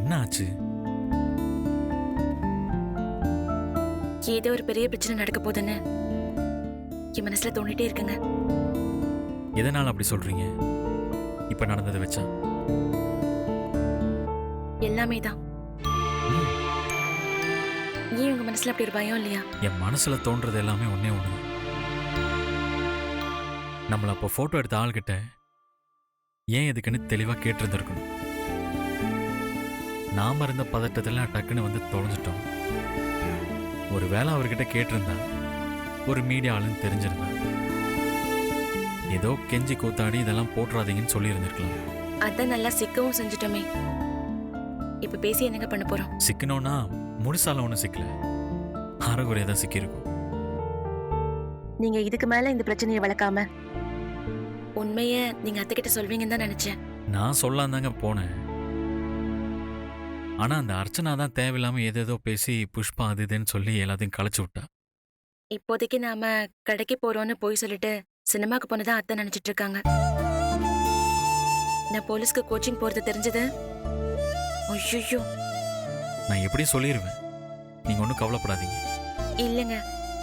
என்ன ஆச்சு? ஏதோ ஒரு பெரிய பிரச்சனை நடக்க போகுதுன்னு என் மனசுல தோண்டிட்டே இருக்குங்க. எதனால அப்படி சொல்றீங்க? இப்ப நடந்ததை வச்சா? எல்லாமே தான். ம், ஏன் உங்க மனசுல அப்படி ஒரு பயம் இல்லையா? என் மனசுல தோன்றது எல்லாமே ஒண்ணே ஒண்ணு. நம்மள அப்போ போட்டோ எடுத்த ஆள்கிட்ட ஏன் எதுக்குன்னு தெளிவா கேட்டிருந்திருக்கணும். நாம இருந்த பதட்டத்துல டக்குன்னு வந்து தொலைஞ்சிட்டோம். ஒரு வேளை அவர்கிட்ட கேட்டிருந்தா ஒரு மீடியா ஆளுன்னு தெரிஞ்சிருந்தா ஏதோ கெஞ்சி கூத்தாடி இதெல்லாம் போட்டுறாதீங்கன்னு சொல்லி இருந்திருக்கலாம். அதான் நல்லா சிக்கவும் செஞ்சுட்டோமே. இப்ப பேசி என்னங்க பண்ண போறோம்? சிக்கணும்னா முழுசால ஒன்றும் சிக்கல, அறகுறையா தான் சிக்கியிருக்கும். நீங்க இதுக்கு மேல இந்த பிரச்சனையை வளர்க்காம உண்மைய நீங்க அத்தைக்கிட்ட சொல்வீங்கன்னு தான் நினைச்சேன். நான் சொல்லாம் தாங்க போனேன். ஆனா அந்த அர்ச்சனா தான் தேவையில்லாம ஏதேதோ பேசி புஷ்பா அது இதுன்னு சொல்லி எல்லாத்தையும் களைச்சு விட்டா. இப்போதைக்கு நாம கடைக்கு போறோம்னு போய் சொல்லிட்டு சினிமாக்கு போனதா அத்தை நினைச்சிட்டு இருக்காங்க. நான் போலீஸ்க்கு கோச்சிங் போறது தெரிஞ்சது. ஐயோ நான் எப்படி சொல்லிடுவேன், நீங்க ஒன்றும் கவலைப்படாதீங்க. இல்லைங்க,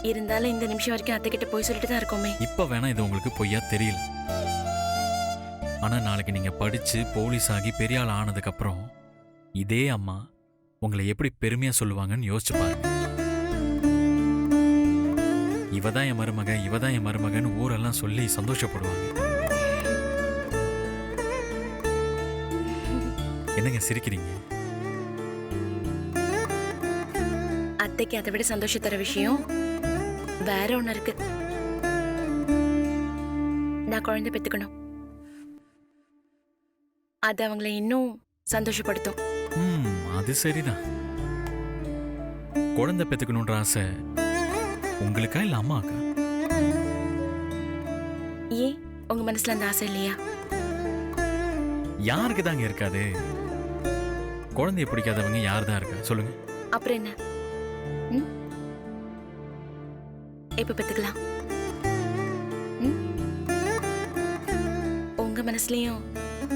இருந்தாலும் இந்த நிமிஷம் வரைக்கும் அத்தைக்கிட்ட போய் சொல்லிட்டு தான் இருக்கோமே. இப்ப வேணா இது உங்களுக்கு பொய்யா தெரியல. ஆனா நாளைக்கு நீங்க படிச்சு போலீஸ் ஆகி பெரிய ஆள் ஆனதுக்கு அப்புறம் இதே அம்மா உங்களை எப்படி பெருமையா சொல்லுவாங்கன்னு யோசிச்சு பாருங்க. இவதான் என் மருமக, இவதான் என் மருமகன்னு ஊரெல்லாம் சொல்லி சந்தோஷப்படுவாங்க. என்னங்க சிரிக்கிறீங்க? அத்தைக்கு அதை விட சந்தோஷம் தர விஷயம் வேற ஒண்ணு இருக்கு. நான் குழந்தை பெத்துக்கணும். அது அவங்கள இன்னும் சந்தோஷப்படுத்தும். அது சரிதான். குழந்தை பெத்துக்கணுன்ற ஆசை உங்களுக்கா இல்ல அம்மாக்கா? ஏன் உங்க மனசுல அந்த ஆசை இல்லையா? யாருக்கு தாங்க இருக்காது? குழந்தைய பிடிக்காதவங்க யார் தான் இருக்கா சொல்லுங்க? அப்புறம் என்ன? ம்? எப்ப பெத்துக்கலாம்? ம்? உங்க மனசுலயும்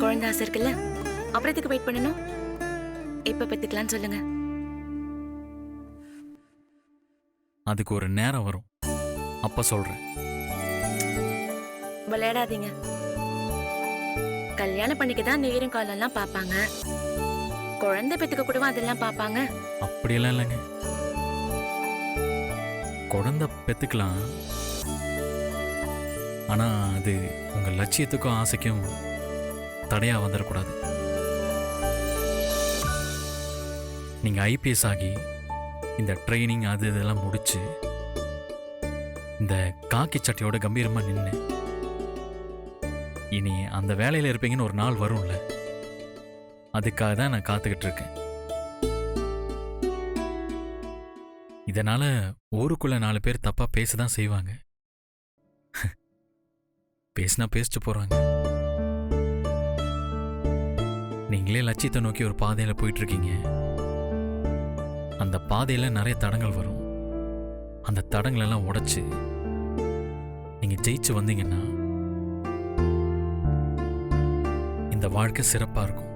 குழந்தை ஆசை இருக்குல்ல, அப்புறம் எதுக்கு வெயிட் பண்ணணும்? எப்ப பெத்துக்கலாம்னு சொல்லுங்க. அதுக்கு ஒரு நேரம் வரும், அப்ப சொல்றேன். விளையாடாதீங்க. கல்யாணம் பண்ணிக்க தான் நேரம் காலம்லாம் பாப்பாங்க. குழந்தை பெத்துக்க கூடவா அதெல்லாம் பாப்பாங்க? அப்படியெல்லாம் இல்லைங்க. குழந்தை பெத்துக்கலாம், ஆனா அது உங்க லட்சியத்துக்கும் ஆசைக்கும் தடையா வந்துடக்கூடாது. நீங்க ஐபிஎஸ் ஆகி இந்த ட்ரைனிங் அது இதெல்லாம் முடிச்சு இந்த காக்கி சட்டையோட கம்பீரமா நின்று இனி அந்த வேலையில இருப்பீங்கன்னு ஒரு நாள் வரும்ல, அதுக்காக தான் நான் காத்துக்கிட்டு இருக்கேன். இதனால ஊருக்குள்ள 4 பேர் தப்பா பேசதான் செய்வாங்க. பேசினா பேசிட்டு போறாங்க. நீங்களே லட்சியத்தை நோக்கி ஒரு பாதையில போயிட்டு இருக்கீங்க. அந்த பாதையில நிறைய தடங்கள் வரும். அந்த தடங்கள் எல்லாம் உடைச்சு நீங்க ஜெயிச்சு வந்தீங்கன்னா இந்த வாழ்க்கை சிறப்பா இருக்கும்.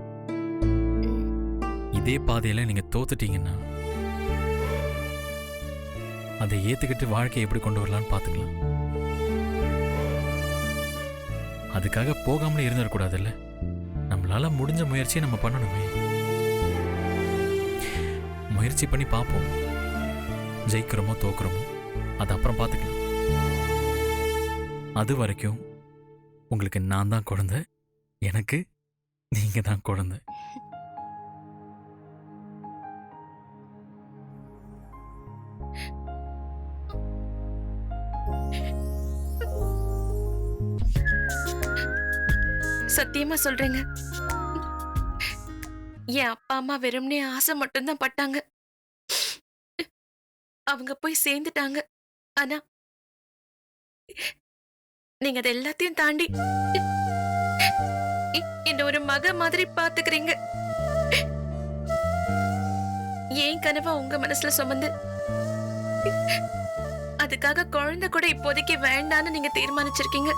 இதே பாதையில நீங்க தோத்துட்டீங்கன்னா அதை ஏத்துக்கிட்டு வாழ்க்கையை எப்படி கொண்டு வரலான்னு பாத்துக்கலாம். அதுக்காக போகாமலே இருந்துடக்கூடாதுல்ல. நம்மளால முடிஞ்ச முயற்சியை நம்ம பண்ணணுமே. முயற்சி பண்ணி பார்ப்போம். ஜெயிக்கிறோமோ தோக்குறோமோ அது அப்புறம் பார்த்துக்கலாம். அது வரைக்கும் உங்களுக்கு நான் தான் குழந்தை, எனக்கு நீங்க தான் குழந்தை. சத்தியமா சொல்றேங்க, என் அப்பா அம்மா வெறும்னே ஆசை மட்டும்தான் பட்டாங்க. அவங்க போய் சேர்ந்துட்டாங்க. ஆனா நீங்க அதை எல்லாத்தையும் தாண்டி என்ன ஒரு மக மாதிரி பாத்துக்கிறீங்க. ஏன் கனவா உங்க மனசுல சுமந்து அதுக்காக குழந்தை கூட இப்போதைக்கு வேண்டான்னு நீங்க தீர்மானிச்சிருக்கீங்க.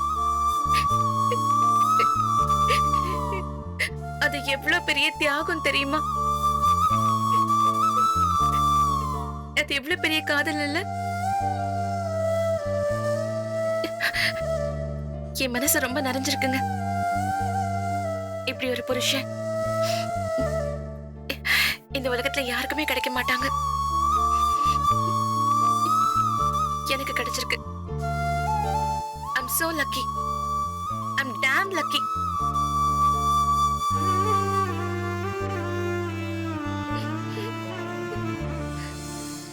அது எவ்வளவு பெரிய தியாகம் தெரியுமா? அது எவ்வளவு பெரிய காதல் இல்ல? என் மனசு ரொம்ப நிறைஞ்சிருக்குங்க. இப்படி ஒரு புருஷன் இந்த உலகத்துல யாருக்குமே கிடைக்க மாட்டாங்க. எனக்கு கிடைச்சிருக்கு. I'm so lucky. I'm damn lucky.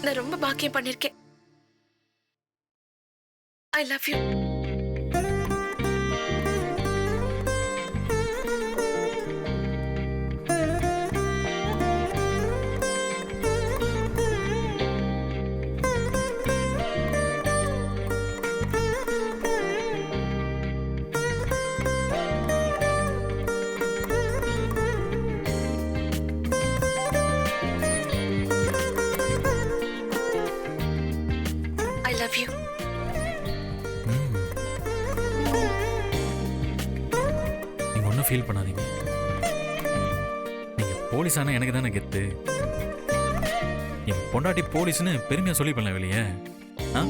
நான் ரொம்ப பாக்கியம் பண்ணிருக்கேன். I love you. I love you. நீங்க ஒன்றும் ஃபீல் பண்ணாதீங்க. நீங்க போலீஸான எனக்கு தானே கெத்து. என் பொண்டாட்டி போலீஸ்னு பெருமையா சொல்லி பண்ணல வெளியே. ஆ?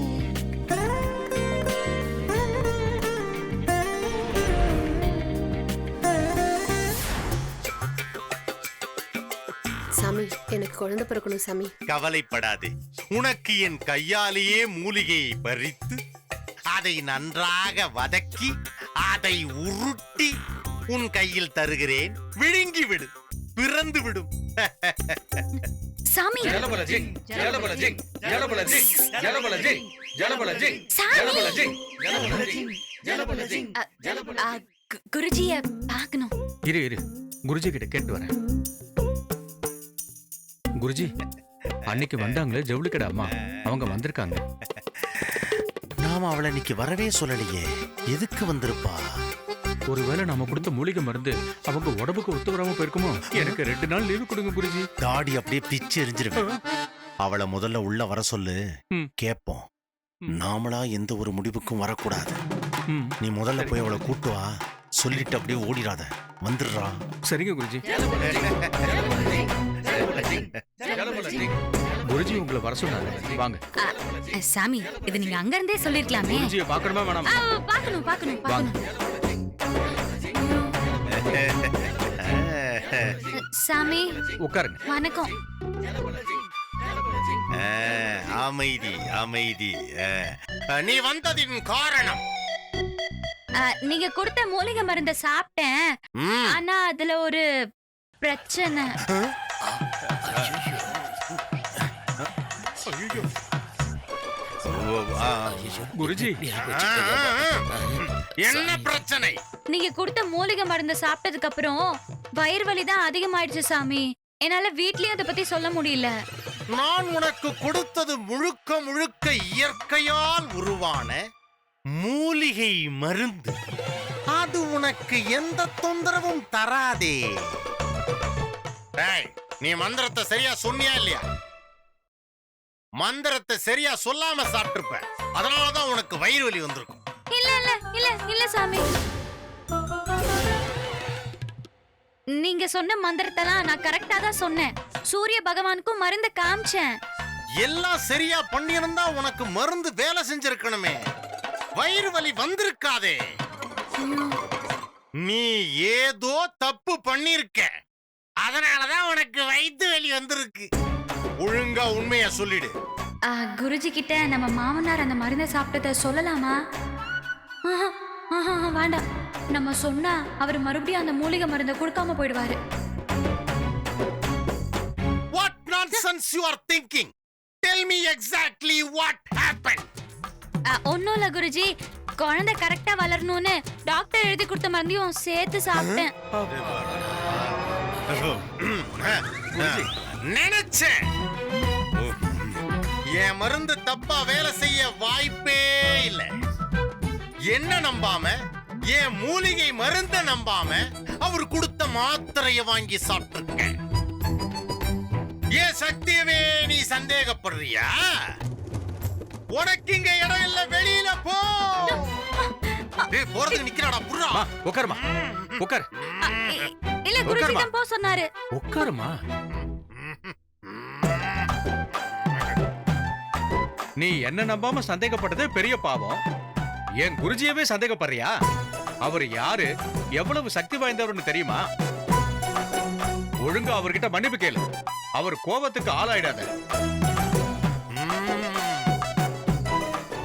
சாமி, எனக்கு குழந்தை பிறக்கணும் சாமி. கவலைப்படாதே, உனக்கு என் கையாலேயே மூலிகையை பறித்து அதை நன்றாக வதக்கி அதை உருட்டி உன் கையில் தருகிறேன். விழுங்கி விடு, பிறந்து விடும். சாமி, குருஜிய பார்க்கணும். இரு இரு, குருஜி கிட்ட கேட்டு வரேன். குருஜி, அன்னைக்கு வந்தாங்களே ஜவுளி கடை அம்மா, அவங்க வந்திருக்காங்க. நாம அவளை இன்னைக்கு வரவே சொல்லலையே, எதுக்கு வந்திருப்பா? ஒருவேளை நாம கொடுத்த மூலிகை மருந்து அவங்க உடம்புக்கு ஒத்து வராம போயிருக்குமோ? எனக்கு 2 நாள் லீவு கொடுங்க குருஜி. தாடி அப்படியே பிச்சு எரிஞ்சிருவேன். அவளை முதல்ல உள்ள வர சொல்லு, கேப்போம். நாமளா எந்த ஒரு முடிவுக்கும் வரக்கூடாது. நீ முதல்ல போய் அவளை கூட்டு வா. சொல்லிட்டு அப்படியே ஓடிடாத, வந்துடுறா. சரிங்க குருஜி. குருஜி உங்களை வர சொன்னாங்க, வாங்க. சாமி, இது நீங்க அங்க இருந்தே சொல்லிருக்கலாமே. குருஜியை பார்க்கணுமா வேணாமா? பார்க்கணும் பார்க்கணும் பார்க்கணும். சாமி உட்காருங்க. வணக்கம். அமைதி அமைதி. நீ வந்ததின் காரணம்? நீங்க கொடுத்த மூலிகை மருந்த சாப்பிட்டேன். ஆனா அதுல ஒரு பிரச்சனை. குருஜி, என்ன பிரச்சனை? நீங்க கொடுத்த மூலிகை மருந்த சாப்பிட்டதுக்கு அப்புறம் வயிறு வலி தான் அதிகமாயிடுச்சு சாமி. என்னால வீட்லயும் அதை பத்தி சொல்ல முடியல. நான் உனக்கு கொடுத்தது முழுக்க முழுக்க இயற்கையால் உருவான மூலிகை மருந்து. அது உனக்கு எந்த தொந்தரவும் தராதே. நீ மந்திரத்தை சரியா சொன்னியா இல்லையா? மந்திரத்தை சரியா சொல்லாம சாப்பிட்டிருப்ப, அதனாலதான் உனக்கு வயிறு வலி வந்திருக்கும். இல்ல இல்ல இல்ல இல்ல சாமி, நீங்க சொன்ன மந்திரத்தெல்லாம் நான் கரெக்டா தான் சொன்னேன். சூரிய பகவானுக்கும் மருந்து காமிச்சேன். எல்லாம் சரியா பண்ணியிருந்தா உனக்கு மருந்து வேலை செஞ்சிருக்கணுமே. வயிறு வலி வந்திருக்காதே. நீ ஏதோ தப்பு பண்ணிருக்க, அதனாலதான் உனக்கு வயிற்று வலி வந்திருக்கு. ஒழுங்கா உண்மைய சொல்லிடு. குருஜி கிட்ட நம்ம மாமனார் அந்த மருந்தை சாப்பிட்டத சொல்லலாமா? வேண்டாம். நம்ம சொன்னா அவர் மறுபடியும் அந்த மூலிகை மருந்தை கொடுக்காம போயிடுவாரு. What nonsense you are thinking? Tell me exactly what happened. ஒன்னும் இல்ல குருஜி, குழந்தை கரெக்டா வளரணும்னு டாக்டர் எழுதி கொடுத்த மருந்தையும் சேர்த்து சாப்பிட்டேன். நினைச்சேன் என் மருந்து தப்பா வேலை செய்ய வாய்ப்பே இல்லை. என்ன நம்பாம, என் மூலிகை மருந்த நம்பாம அவர் கொடுத்த மாத்திரையை வாங்கி சாப்பிட்டிருக்கேன். ஏன் சத்தியமே நீ சந்தேகப்படுறியா? உனக்கு இங்க இடம் இல்ல, வெளியில போ. போறதுக்கு நிக்கிறாடா புர்ரா. உட்காருமா, உட்காரு. இல்ல குருஜி தான் போ சொன்னாரு. உட்காருமா. நீ என்ன நம்பாம சந்தேகப்பட்டதே பெரிய பாவம். என் குருஜியவே சந்தேகப்படுறியா? அவர் யாரு, எவ்வளவு சக்தி வாய்ந்தவர்னு தெரியுமா? ஒழுங்கா அவர்கிட்ட மன்னிப்பு கேளு. அவர் கோபத்துக்கு ஆளாயிடாத.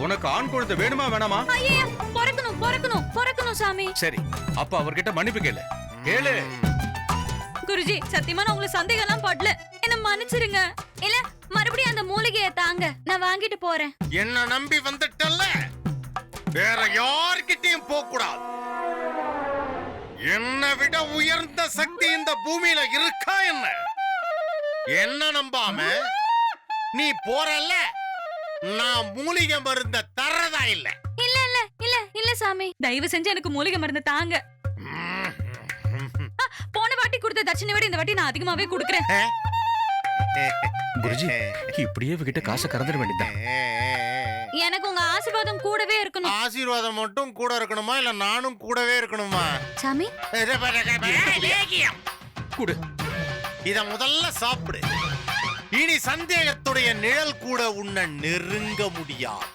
உனக்கு ஆண் குழந்தை வேணுமா வேணாமா? ஐயோ, பொறக்கணும் பொறக்கணும் பொறக்கணும் சாமி. சரி, அப்ப அவர்கிட்ட மன்னிப்பு கேளு. கேளு. குருஜி, சத்தியமா நான் உங்களை சந்தேகம் எல்லாம் படல. என்ன மன்னிச்சிருங்க. இல்ல மறுபடியும் அந்த மூலிகையை தாங்க, நான் வாங்கிட்டு போறேன். என்ன நம்பி வந்துட்டல்ல, வேற யார்கிட்டயும் போக கூடாது. என்னை விட உயர்ந்த சக்தி இந்த பூமியில இருக்கா என்ன? என்ன நம்பாம நீ போறல்ல, நான் மூலிகை மருந்த தரதா இல்ல. இல்ல இல்ல இல்ல இல்ல சாமி, தயவு செஞ்சு எனக்கு மூலிகை மருந்து தாங்க. போன வாட்டி கொடுத்த தட்சணை விட இந்த வாட்டி நான் அதிகமாவே கொடுக்கறேன். குருஜி, இப்படியே இவகிட்ட காசை கறந்துட வேண்டியதான். எனக்கு உங்க ஆசீர்வாதம் கூடவே இருக்கணும். ஆசீர்வாதம் மட்டும் கூட இருக்கணுமா, இல்ல நானும் கூடவே இருக்கணுமா? சாமி, குடு. இத முதல்ல சாப்பிடு. இனி சந்தேகத்துடைய நிழல் கூட உன்னை நெருங்க முடியாது.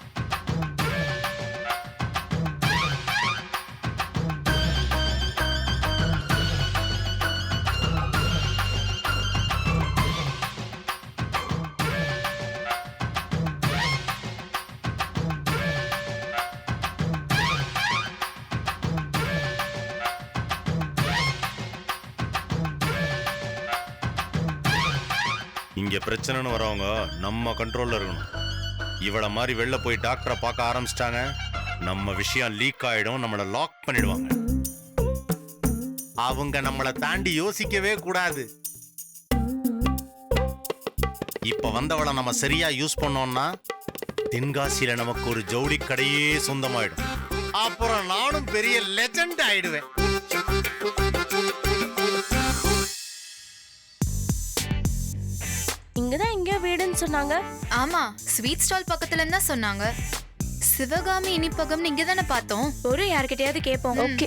இங்க பிரச்சனைன்னு வரவங்க நம்ம கண்ட்ரோல்ல இருக்கணும். இவள மாதிரி வெளில போய் டாக்டரை பார்க்க ஆரம்பிச்சிட்டாங்க, நம்ம விஷயம் லீக் ஆயிடும், நம்மள லாக் பண்ணிடுவாங்க. அவங்க நம்மளை தாண்டி யோசிக்கவே கூடாது. இப்ப வந்தவளை நம்ம சரியா யூஸ் பண்ணோம்னா தென்காசியில நமக்கு ஒரு ஜவுளி கடையே சொந்தமாயிடும். அப்புறம் நானும் பெரிய லெஜெண்ட் ஆயிடுவேன். இங்கதான் எங்க வீடுன்னு சொன்னாங்க. ஆமா, ஸ்வீட் ஸ்டால் பக்கத்துல தான் சொன்னாங்க. சிவகாமி இனிப்பகம் இங்க தானே பார்த்தோம். ஒரு யார்கிட்டயாவது கேட்போம். ஓகே,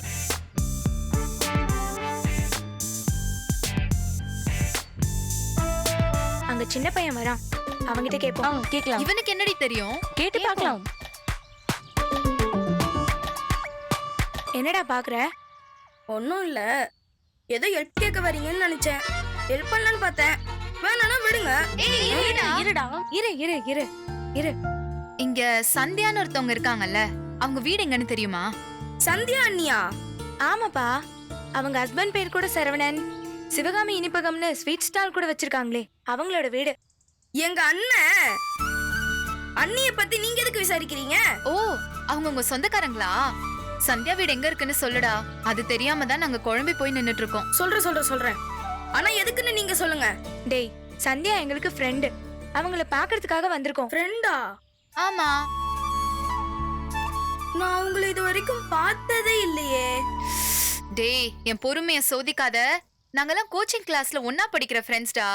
அங்க சின்ன பையன் வரான், அவங்கிட்ட கேட்போம். கேக்கலாம். இவனுக்கு என்னடி தெரியும்? கேட்டு பார்க்கலாம். என்னடா பாக்குற? ஒன்னும் இல்ல, ஏதோ ஹெல்ப் கேட்க வரீங்கன்னு நினைச்சேன். ஹெல்ப் பண்ணலான்னு பார்த்தேன். வேணானா விடுங்க. இருடா, இரு இரு இரு இரு. இங்க சந்தியான்னு ஒருத்தவங்க இருக்காங்கல்ல, அவங்க வீடு எங்கன்னு தெரியுமா? சந்தியா அண்ணியா? ஆமாப்பா, அவங்க ஹஸ்பண்ட் பேர் கூட சரவணன். சிவகாமி இனிப்பகம்னு ஸ்வீட் ஸ்டால் கூட வச்சிருக்காங்களே, அவங்களோட வீடு. எங்க அண்ணன். அண்ணிய பத்தி நீங்க எதுக்கு விசாரிக்கிறீங்க? ஓ, அவங்க உங்க சொந்தக்காரங்களா? சந்தியா வீடு எங்க இருக்குன்னு சொல்லுடா. அது தெரியாம தான் நாங்க குழம்பி போய் நின்னுட்டு இருக்கோம். சொல்றேன். ஆனா எதுக்குன்னு நீங்க சொல்லுங்க. டேய், சந்தியா எங்களுக்கு ஃப்ரெண்டு. அவங்கள பாக்குறதுக்காக வந்திருக்கோம். ஃப்ரெண்டா? ஆமா. நான் உங்களை இது வரைக்கும் பார்த்ததே இல்லையே. டேய், என் பொறுமைய சோதிக்காத. நாங்கெல்லாம் கோச்சிங் கிளாஸ்ல ஒன்னா படிக்கிற ஃப்ரெண்ட்ஸ்டா.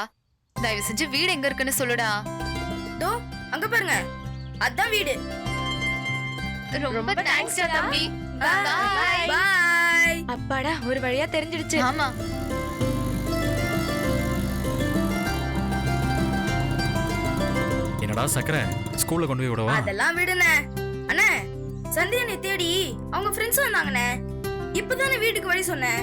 தயவு செஞ்சு வீடு எங்க இருக்குன்னு சொல்லுடா. தோ அங்க பாருங்க, அதான் வீடு. ரொம்ப தேங்க்ஸ் தம்பி. பாய். பாய். அப்பாடா, ஒரு வழியா தெரிஞ்சிடுச்சு. ஆமா. என்னடா சக்கரை, ஸ்கூல்ல கொண்டு போய் விடவா? அதெல்லாம் விடுனே. அண்ணே, சந்தியனை தேடி அவங்க ஃப்ரெண்ட்ஸ் வந்தாங்கண்ணே. இப்பதானே வீட்டுக்கு வழி சொன்னேன்.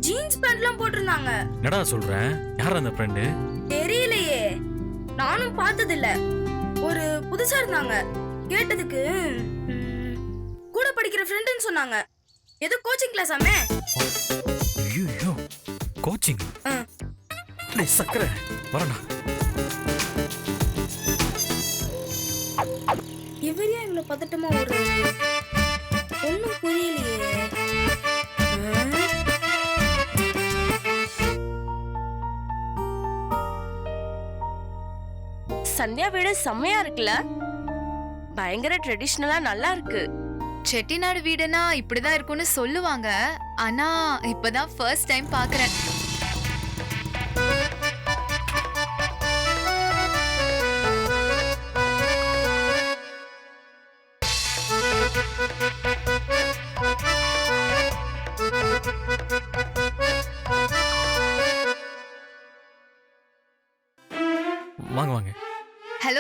ஜீன்ஸ் பேண்ட்லாம் போட்டிருந்தாங்க. என்னடா சொல்ற? யார் அந்த ஃப்ரெண்டு? தெரியலையே, நானும் பார்த்தது இல்ல. ஒரு புதுசா இருந்தாங்க. கேட்டதுக்கு கூட படிக்கிற ஃப்ரெண்டுன்னு சொன்னாங்க. ஏதோ கோச்சிங் கிளாஸ் ஆமே. ஐயோ, கோச்சிங். டேய் சக்கரை, வரடா. இவரையா இவ்வளவு பதட்டமா ஒரு ஒண்ணும் புரியலையே. சந்தியா வீடு செம்மையா இருக்குல்ல, பயங்கர ட்ரெடிஷ்னலா நல்லா இருக்கு. செட்டிநாடு வீடுனா இப்படிதான் இருக்கும்னு சொல்லுவாங்க. ஆனா இப்பதான் ஃபர்ஸ்ட் டைம் பாக்குறேன். வாங்க வாங்க.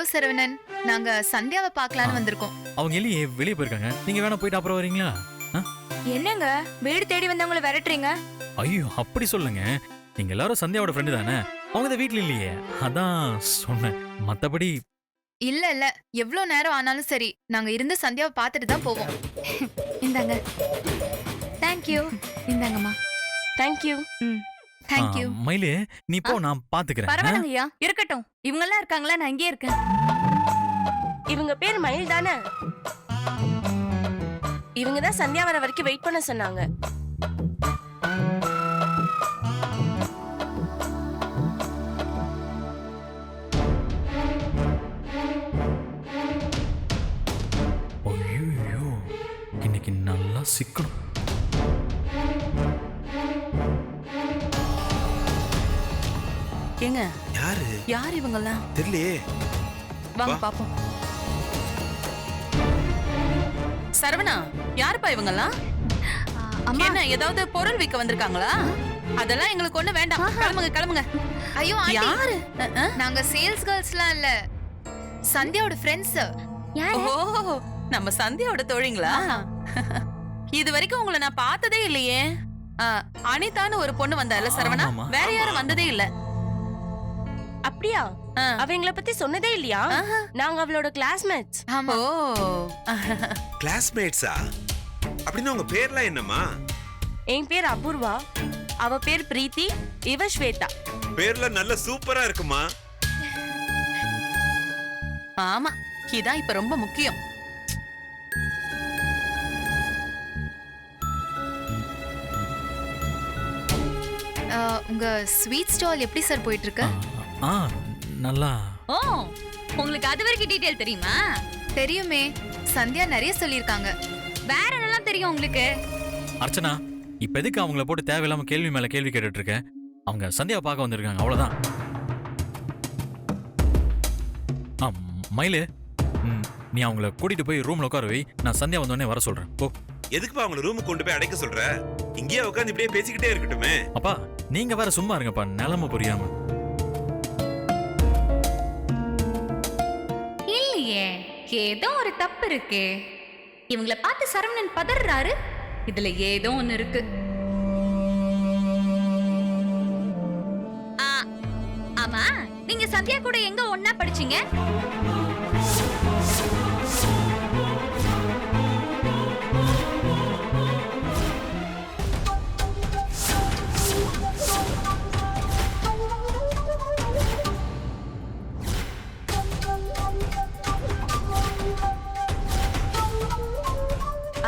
ஹலோ சரவணன், நாங்க சந்தியாவை பார்க்கலான்னு வந்திருக்கோம். அவங்க இல்லையே, வெளியே போயிருக்காங்க. நீங்க வேணா போயிட்டு அப்புறம் வரீங்களா? என்னங்க வீடு தேடி வந்தவங்கள விரட்டுறீங்க? ஐயோ அப்படி சொல்லுங்க. நீங்க எல்லாரும் சந்தியாவோட ஃப்ரெண்டு தானே? அவங்க தான் வீட்ல இல்லையே, அதான் சொன்னேன். மத்தபடி இல்ல இல்ல, எவ்வளவு நேரம் ஆனாலும் சரி நாங்க இருந்து சந்தியாவை பார்த்துட்டு தான் போவோம். இந்தாங்க. தேங்க்யூ. இந்தாங்கம்மா. தேங்க்யூ. தேங்க்யூ. மயிலு நீ போ, நான் பாத்துக்கிறேன். பரவாயில்லைங்கய்யா, இருக்கட்டும். இவங்க எல்லாம் இருக்காங்களா, நான் இங்கே இருக்கேன். இவங்க பேர் மயில் தானே? இவங்க தான் சந்தியா வர வரைக்கும் வெயிட் பண்ண சொன்னாங்க. ஐயோ இன்னைக்கு நல்லா சிக்கணும். ஏங்க, யாரு யார் இவங்கெல்லாம்? தெரியலையே. வாங்க பாப்போம். சரவணா, யாருப்பா இவங்கெல்லாம்? அம்மா, என்ன ஏதாவது பொருள் விற்க வந்திருக்காங்களா? அதெல்லாம் எங்களுக்கு ஒண்ணு வேண்டாம். கிளம்புங்க கிளம்புங்க. ஐயோ ஆண்டி, யாரு? நாங்க சேல்ஸ் கேர்ள்ஸ்லாம் இல்ல, சந்தியாவோட ஃப்ரெண்ட்ஸ். ஓ, நம்ம சந்தியாவோட தோழிங்களா? இது வரைக்கும் உங்களை நான் பார்த்ததே இல்லையே. அனிதான்னு ஒரு பொண்ணு வந்தால சரவணா, ஆமாமா. வேற யாரும் வந்ததே இல்ல. அப்படியா? அவ எங்களை பத்தி சொன்னதே இல்லையா? நாங்க அவளோட கிளாஸ்மேட்ஸ். ஆமா. ஓ, கிளாஸ்மேட்ஸா? அப்படின்னா உங்க பேர்லாம் என்னம்மா? என் பேர் அபூர்வா, அவ பேர் பிரீத்தி, இவ ஸ்வேதா. பேர்லாம் நல்ல சூப்பரா இருக்குமா? ஆமா, இதான் இப்ப ரொம்ப முக்கியம். உங்க ஸ்வீட் ஸ்டால் எப்படி சார் போயிட்டு இருக்கு? நல்லா. ஓ, உங்களுக்கு அது வரைக்கும் டீடைல் தெரியுமா? தெரியுமே, சந்தியா நிறைய சொல்லியிருக்காங்க. வேற என்னலாம் தெரியும் உங்களுக்கு? அர்ச்சனா, இப்ப எதுக்கு அவங்கள போட்டு தேவையில்லாம கேள்வி மேல கேள்வி கேட்டுட்டு இருக்க? அவங்க சந்தியாவை பார்க்க வந்திருக்காங்க, அவ்வளவுதான். மயிலு, நீ அவங்கள கூட்டிட்டு போய் ரூம்ல உட்கார வை. நான் சந்தியா வந்தோடனே வர சொல்றேன். ஓ. எதுக்குப்பா அவங்கள ரூமுக்கு கொண்டு போய் அடைக்க சொல்ற? இங்கேயே உட்காந்து இப்படியே பேசிக்கிட்டே இருக்கட்டுமே. அப்பா நீங்க வேற சும்மா இருங்கப்பா, நிலைமை புரியாம. இல்லையே, ஏதோ ஒரு தப்பு இருக்கே. இவங்கள பார்த்து சரவணன் பதறாரு. இதுல ஏதோ ஒண்ணு இருக்கு. ஆமா, நீங்க சந்தியா கூட எங்க ஒண்ணா படிச்சீங்க?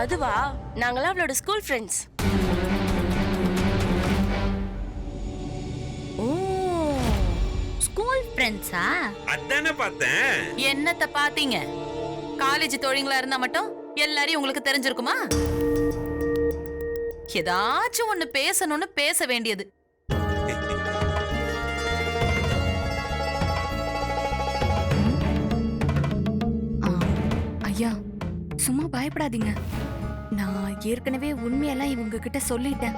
அதுவா? நாங்களாம் அவளோட ஸ்கூல் ஃப்ரெண்ட்ஸ். ஓ, ஸ்கூல் ஃப்ரெண்ட்ஸா? அதானே பார்த்தேன். என்னத்த பாத்தீங்க? காலேஜ் தோழிங்களா இருந்தா மட்டும் எல்லாரையும் உங்களுக்கு தெரிஞ்சிருக்குமா? ஏதாச்சும் ஒண்ணு பேசணும்னு பேச வேண்டியது. ஐயா சும்மா பயப்படாதீங்க. நான் ஏற்கனவே உண்மையெல்லாம் இவங்க கிட்ட சொல்லிட்டேன்.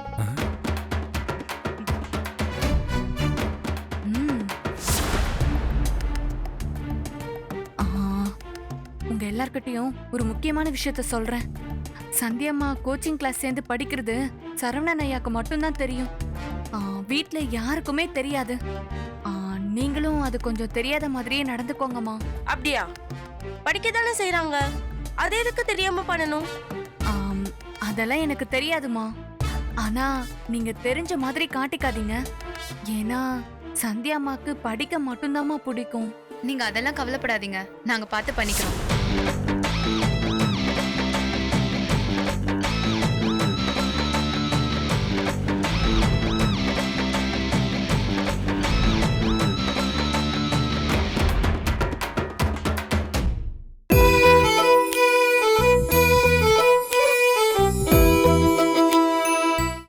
உங்க எல்லார்கிட்டயும் ஒரு முக்கியமான விஷயத்த சொல்றேன். சந்தியம்மா கோச்சிங் கிளாஸ் சேர்ந்து படிக்கிறது சரவணன் ஐயாக்கு மட்டும்தான் தெரியும். வீட்ல யாருக்குமே தெரியாது. நீங்களும் அது கொஞ்சம் தெரியாத மாதிரியே நடந்துக்கோங்கம்மா. அப்படியா? படிக்க தானே செய்யறாங்க, அது எதுக்கு தெரியாம பண்ணணும்? அதெல்லாம் எனக்கு தெரியாதுமா. ஆனா நீங்க தெரிஞ்ச மாதிரி காட்டிக்காதீங்க. ஏன்னா சந்தியாம்மாக்கு படிக்க மட்டும்தாம்மா பிடிக்கும். நீங்க அதெல்லாம் கவலைப்படாதீங்க, நாங்க பார்த்து பண்ணிக்கிறோம்.